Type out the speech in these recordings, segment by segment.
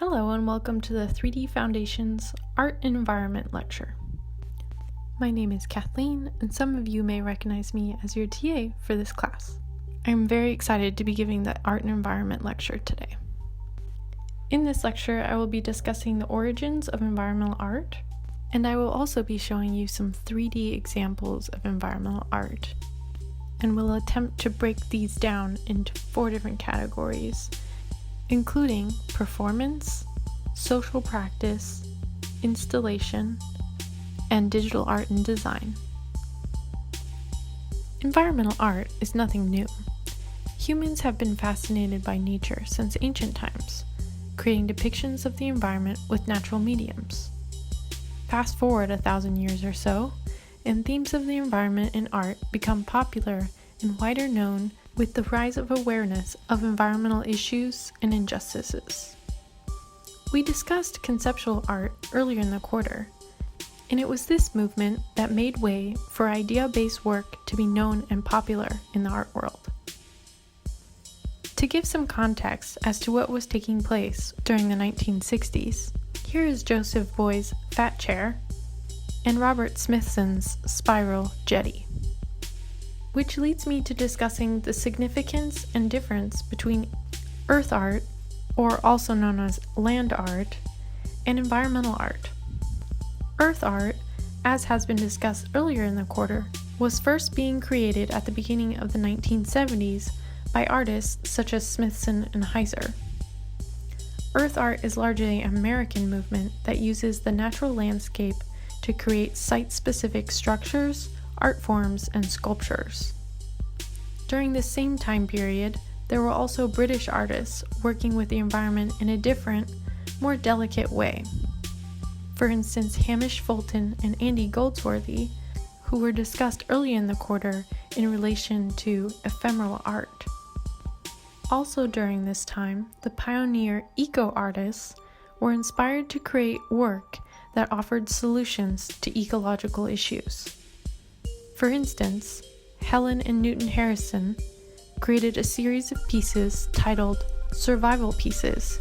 Hello and welcome to the 3D Foundations Art and Environment lecture. My name is Kathleen and some of you may recognize me as your TA for this class. I'm very excited to be giving the Art and Environment lecture today. In this lecture, I will be discussing the origins of environmental art, and I will also be showing you some 3D examples of environmental art, and will attempt to break these down into 4 different categories, including performance, social practice, installation, and digital art and design. Environmental art is nothing new. Humans have been fascinated by nature since ancient times, creating depictions of the environment with natural mediums. Fast forward 1,000 years or so, and themes of the environment in art become popular and wider known with the rise of awareness of environmental issues and injustices. We discussed conceptual art earlier in the quarter, and it was this movement that made way for idea-based work to be known and popular in the art world. To give some context as to what was taking place during the 1960s, here is Joseph Boy's Fat Chair and Robert Smithson's Spiral Jetty, which leads me to discussing the significance and difference between earth art, or also known as land art, and environmental art. Earth art, as has been discussed earlier in the quarter, was first being created at the beginning of the 1970s by artists such as Smithson and Heiser. Earth art is largely an American movement that uses the natural landscape to create site-specific structures, art forms, and sculptures. During this same time period, there were also British artists working with the environment in a different, more delicate way. For instance, Hamish Fulton and Andy Goldsworthy, who were discussed early in the quarter in relation to ephemeral art. Also during this time, the pioneer eco-artists were inspired to create work that offered solutions to ecological issues. For instance, Helen and Newton Harrison created a series of pieces titled Survival Pieces,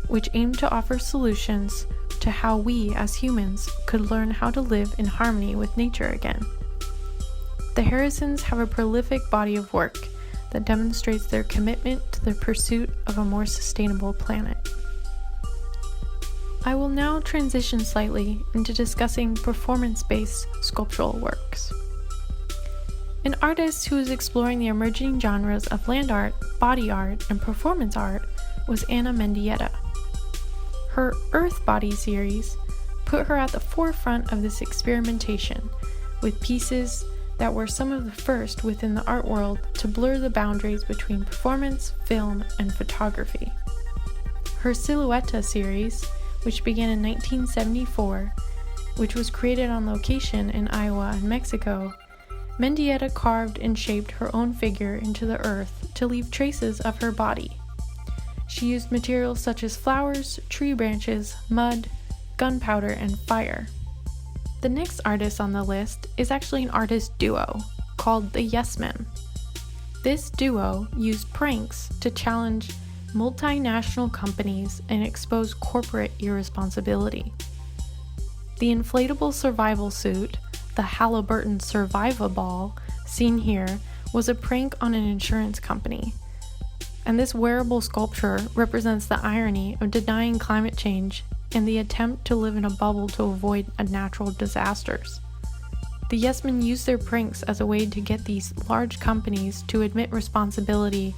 which aimed to offer solutions to how we as humans could learn how to live in harmony with nature again. The Harrisons have a prolific body of work that demonstrates their commitment to the pursuit of a more sustainable planet. I will now transition slightly into discussing performance-based sculptural works. An artist who is exploring the emerging genres of land art, body art, and performance art was Anna Mendieta. Her Earth Body series put her at the forefront of this experimentation with pieces that were some of the first within the art world to blur the boundaries between performance, film, and photography. Her Silhouetta series, which began in 1974, which was created on location in Iowa and Mexico, Mendieta carved and shaped her own figure into the earth to leave traces of her body. She used materials such as flowers, tree branches, mud, gunpowder, and fire. The next artist on the list is actually an artist duo called the Yes Men. This duo used pranks to challenge multinational companies and expose corporate irresponsibility. The inflatable survival suit, the Halliburton Survivaball, seen here, was a prank on an insurance company. And this wearable sculpture represents the irony of denying climate change and the attempt to live in a bubble to avoid natural disasters. The Yes Men used their pranks as a way to get these large companies to admit responsibility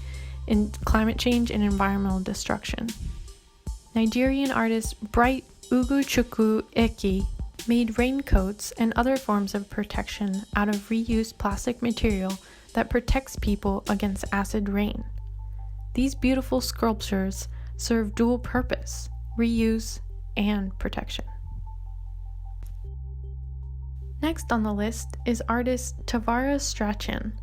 in climate change and environmental destruction. Nigerian artist Bright Ugochukwu Eki made raincoats and other forms of protection out of reused plastic material that protects people against acid rain. These beautiful sculptures serve dual purpose, reuse and protection. Next on the list is artist Tavares Strachan,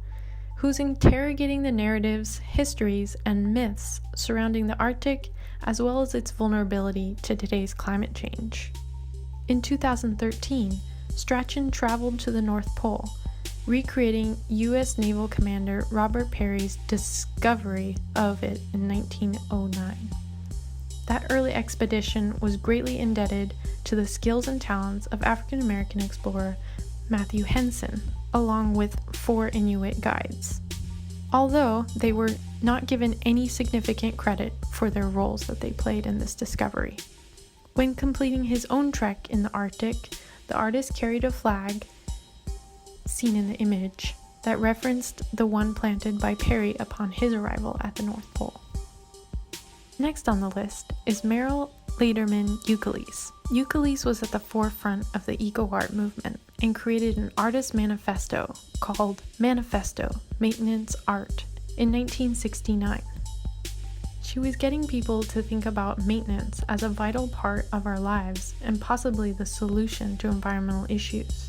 who's interrogating the narratives, histories, and myths surrounding the Arctic as well as its vulnerability to today's climate change. In 2013, Strachan traveled to the North Pole, recreating U.S. Naval Commander Robert Peary's discovery of it in 1909. That early expedition was greatly indebted to the skills and talents of African American explorer Matthew Henson, along with 4 Inuit guides, although they were not given any significant credit for their roles that they played in this discovery. When completing his own trek in the Arctic, the artist carried a flag, seen in the image, that referenced the one planted by Perry upon his arrival at the North Pole. Next on the list is Merrill Lederman Euclides. Euclides was at the forefront of the eco-art movement and created an artist manifesto called Manifesto Maintenance Art in 1969. She was getting people to think about maintenance as a vital part of our lives and possibly the solution to environmental issues.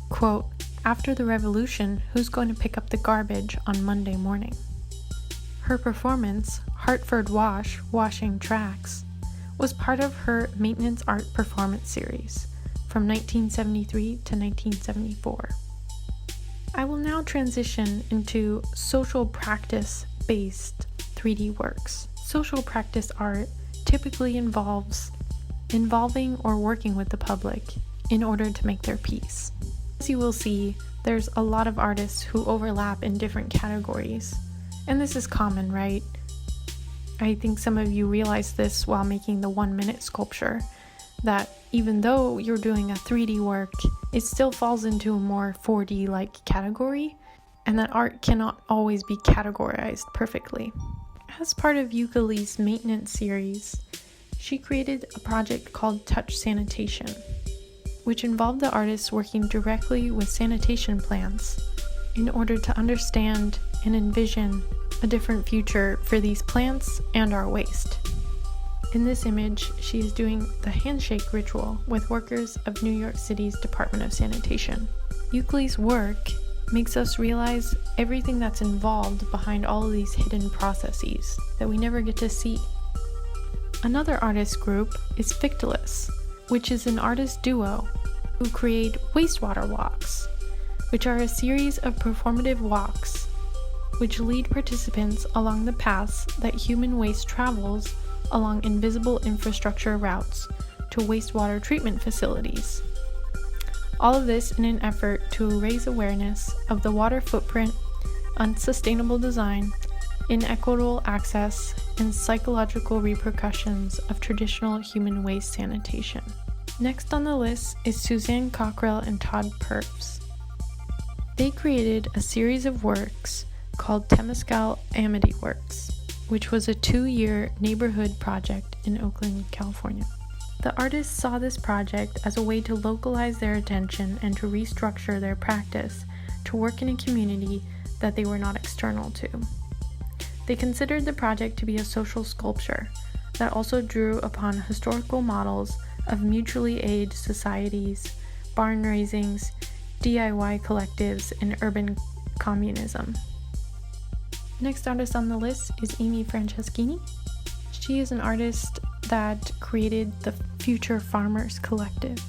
Quote, "After the revolution, who's going to pick up the garbage on Monday morning?" Her performance, Hartford Wash, Washing Tracks, was part of her maintenance art performance series from 1973 to 1974. I will now transition into social practice-based 3D works. Social practice art typically involving or working with the public in order to make their piece. As you will see, there's a lot of artists who overlap in different categories, and this is common, right? I think some of you realized this while making the 1-minute sculpture, that even though you're doing a 3D work, it still falls into a more 4D-like category, and that art cannot always be categorized perfectly. As part of Euclides' maintenance series, she created a project called Touch Sanitation, which involved the artists working directly with sanitation plants in order to understand and envision a different future for these plants and our waste. In this image, she is doing the handshake ritual with workers of New York City's Department of Sanitation. Euclides' work makes us realize everything that's involved behind all of these hidden processes that we never get to see. Another artist group is Fictilis, which is an artist duo who create wastewater walks, which are a series of performative walks which lead participants along the paths that human waste travels along invisible infrastructure routes to wastewater treatment facilities. All of this in an effort to raise awareness of the water footprint, unsustainable design, inequitable access, and psychological repercussions of traditional human waste sanitation. Next on the list is Suzanne Cockrell and Todd Purves. They created a series of works called Temescal Amity Works, which was a 2-year neighborhood project in Oakland, California. The artists saw this project as a way to localize their attention and to restructure their practice to work in a community that they were not external to. They considered the project to be a social sculpture that also drew upon historical models of mutually aid societies, barn raisings, DIY collectives, and urban communism. Next artist on the list is Amy Franceschini. She is an artist that created the Future Farmers Collective.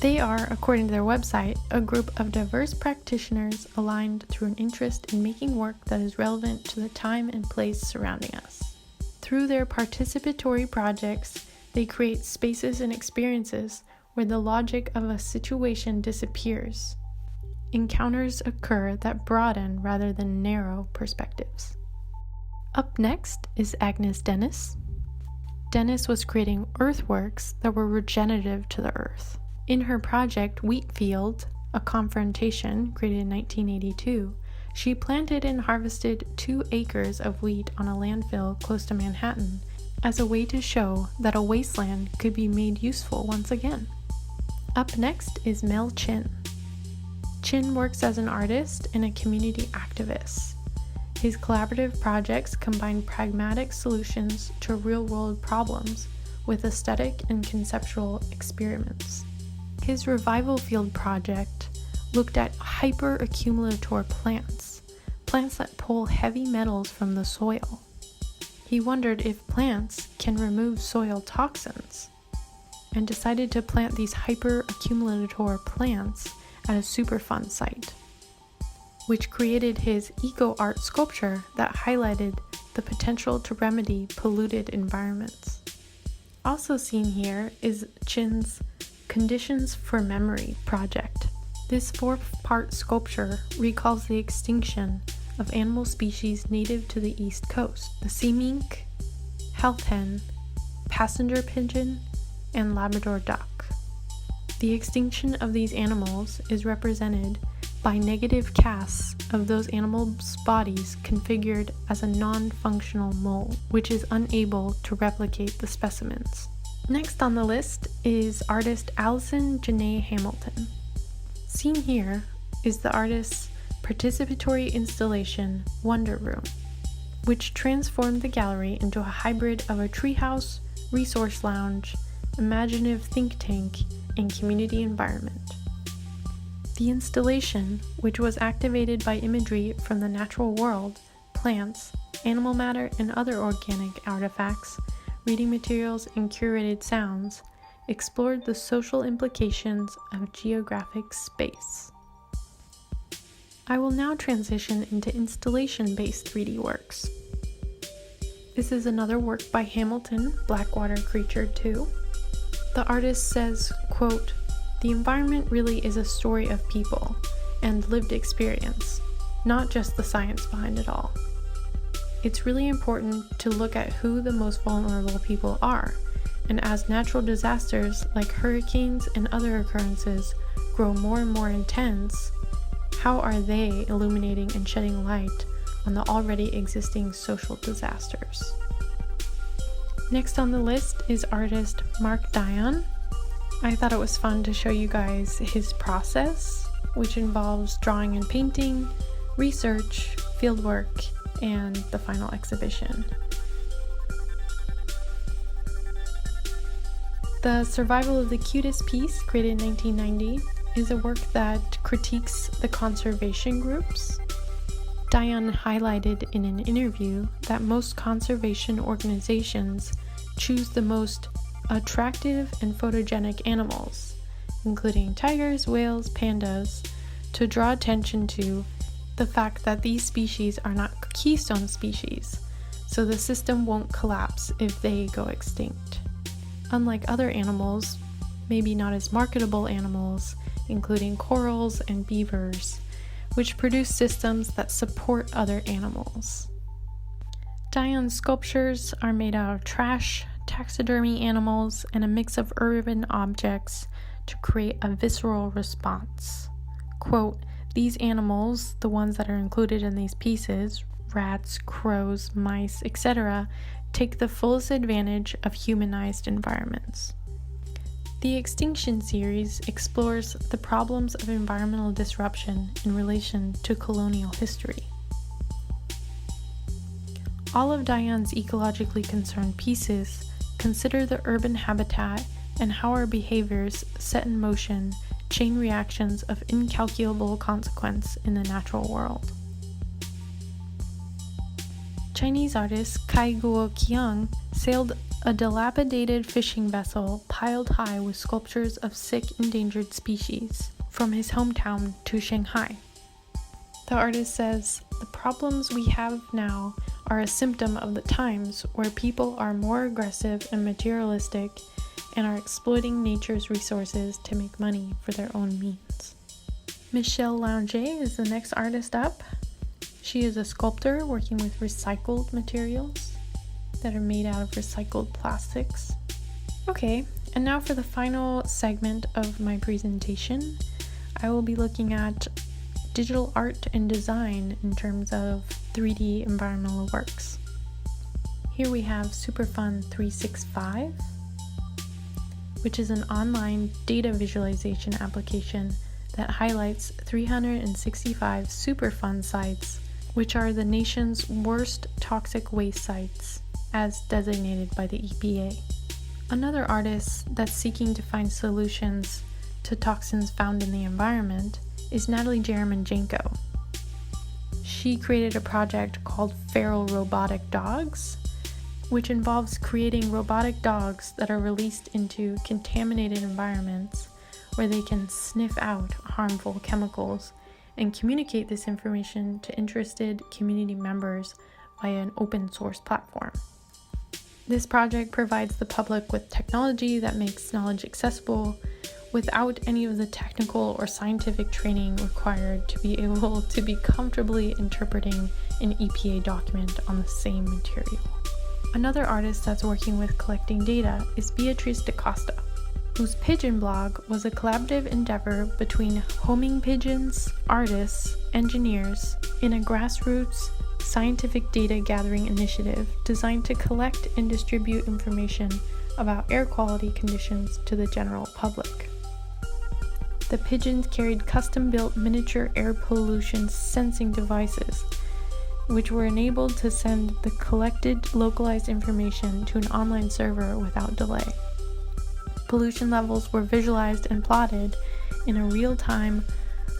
They are, according to their website, a group of diverse practitioners aligned through an interest in making work that is relevant to the time and place surrounding us. Through their participatory projects, they create spaces and experiences where the logic of a situation disappears. Encounters occur that broaden rather than narrow perspectives. Up next is Agnes Dennis. Dennis was creating earthworks that were regenerative to the earth. In her project Wheatfield, a confrontation created in 1982, she planted and harvested 2 acres of wheat on a landfill close to Manhattan as a way to show that a wasteland could be made useful once again. Up next is Mel Chin. Chin works as an artist and a community activist. His collaborative projects combine pragmatic solutions to real-world problems with aesthetic and conceptual experiments. His Revival Field project looked at hyperaccumulator plants that pull heavy metals from the soil. He wondered if plants can remove soil toxins and decided to plant these hyperaccumulator plants at a Superfund site, which created his eco-art sculpture that highlighted the potential to remedy polluted environments. Also seen here is Chin's Conditions for Memory project. This 4-part sculpture recalls the extinction of animal species native to the East Coast: the sea mink, heath hen, passenger pigeon, and Labrador duck. The extinction of these animals is represented by negative casts of those animals' bodies configured as a non-functional mold, which is unable to replicate the specimens. Next on the list is artist Alison Janae Hamilton. Seen here is the artist's participatory installation, Wonder Room, which transformed the gallery into a hybrid of a treehouse, resource lounge, imaginative think tank, and community environment. The installation, which was activated by imagery from the natural world, plants, animal matter, and other organic artifacts, reading materials, and curated sounds, explored the social implications of geographic space. I will now transition into installation-based 3D works. This is another work by Hamilton, Blackwater Creature 2. The artist says, quote, "The environment really is a story of people and lived experience, not just the science behind it all. It's really important to look at who the most vulnerable people are, and as natural disasters like hurricanes and other occurrences grow more and more intense, how are they illuminating and shedding light on the already existing social disasters?" Next on the list is artist Mark Dion. I thought it was fun to show you guys his process, which involves drawing and painting, research, fieldwork, and the final exhibition. The Survival of the Cutest piece, created in 1990, is a work that critiques the conservation groups. Dion highlighted in an interview that most conservation organizations choose the most attractive and photogenic animals, including tigers, whales, pandas, to draw attention to the fact that these species are not keystone species, so the system won't collapse if they go extinct. Unlike other animals, maybe not as marketable animals, including corals and beavers, which produce systems that support other animals. Dion's sculptures are made out of trash, taxidermy animals, and a mix of urban objects to create a visceral response. Quote, "These animals, the ones that are included in these pieces, rats, crows, mice, etc., take the fullest advantage of humanized environments." The Extinction series explores the problems of environmental disruption in relation to colonial history. All of Dion's ecologically concerned pieces consider the urban habitat and how our behaviors set in motion chain reactions of incalculable consequence in the natural world. Chinese artist Kai Guo-Qiang sailed a dilapidated fishing vessel piled high with sculptures of sick endangered species from his hometown to Shanghai. The artist says, "The problems we have now are a symptom of the times where people are more aggressive and materialistic and are exploiting nature's resources to make money for their own means." Michelle Langer is the next artist up. She is a sculptor working with recycled materials that are made out of recycled plastics. Okay, and now for the final segment of my presentation, I will be looking at digital art and design in terms of 3D environmental works. Here we have Superfun 365, which is an online data visualization application that highlights 365 Superfund sites, which are the nation's worst toxic waste sites, as designated by the EPA. Another artist that's seeking to find solutions to toxins found in the environment is Natalie Jeremenjenko. She created a project called Feral Robotic Dogs, which involves creating robotic dogs that are released into contaminated environments where they can sniff out harmful chemicals and communicate this information to interested community members via an open source platform. This project provides the public with technology that makes knowledge accessible without any of the technical or scientific training required to be able to be comfortably interpreting an EPA document on the same material. Another artist that's working with collecting data is Beatrice DaCosta, whose pigeon blog was a collaborative endeavor between homing pigeons, artists, engineers in a grassroots scientific data gathering initiative designed to collect and distribute information about air quality conditions to the general public. The pigeons carried custom-built miniature air pollution sensing devices, which were enabled to send the collected localized information to an online server without delay. Pollution levels were visualized and plotted in a real-time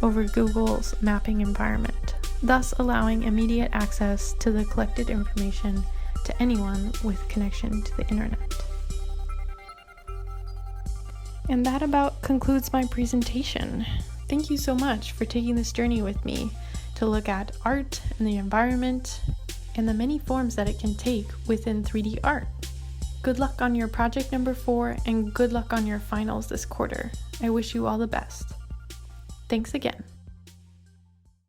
over Google's mapping environment, thus allowing immediate access to the collected information to anyone with connection to the internet. And that about concludes my presentation. Thank you so much for taking this journey with me to look at art and the environment and the many forms that it can take within 3D art. Good luck on your project number 4 and good luck on your finals this quarter. I wish you all the best. Thanks again.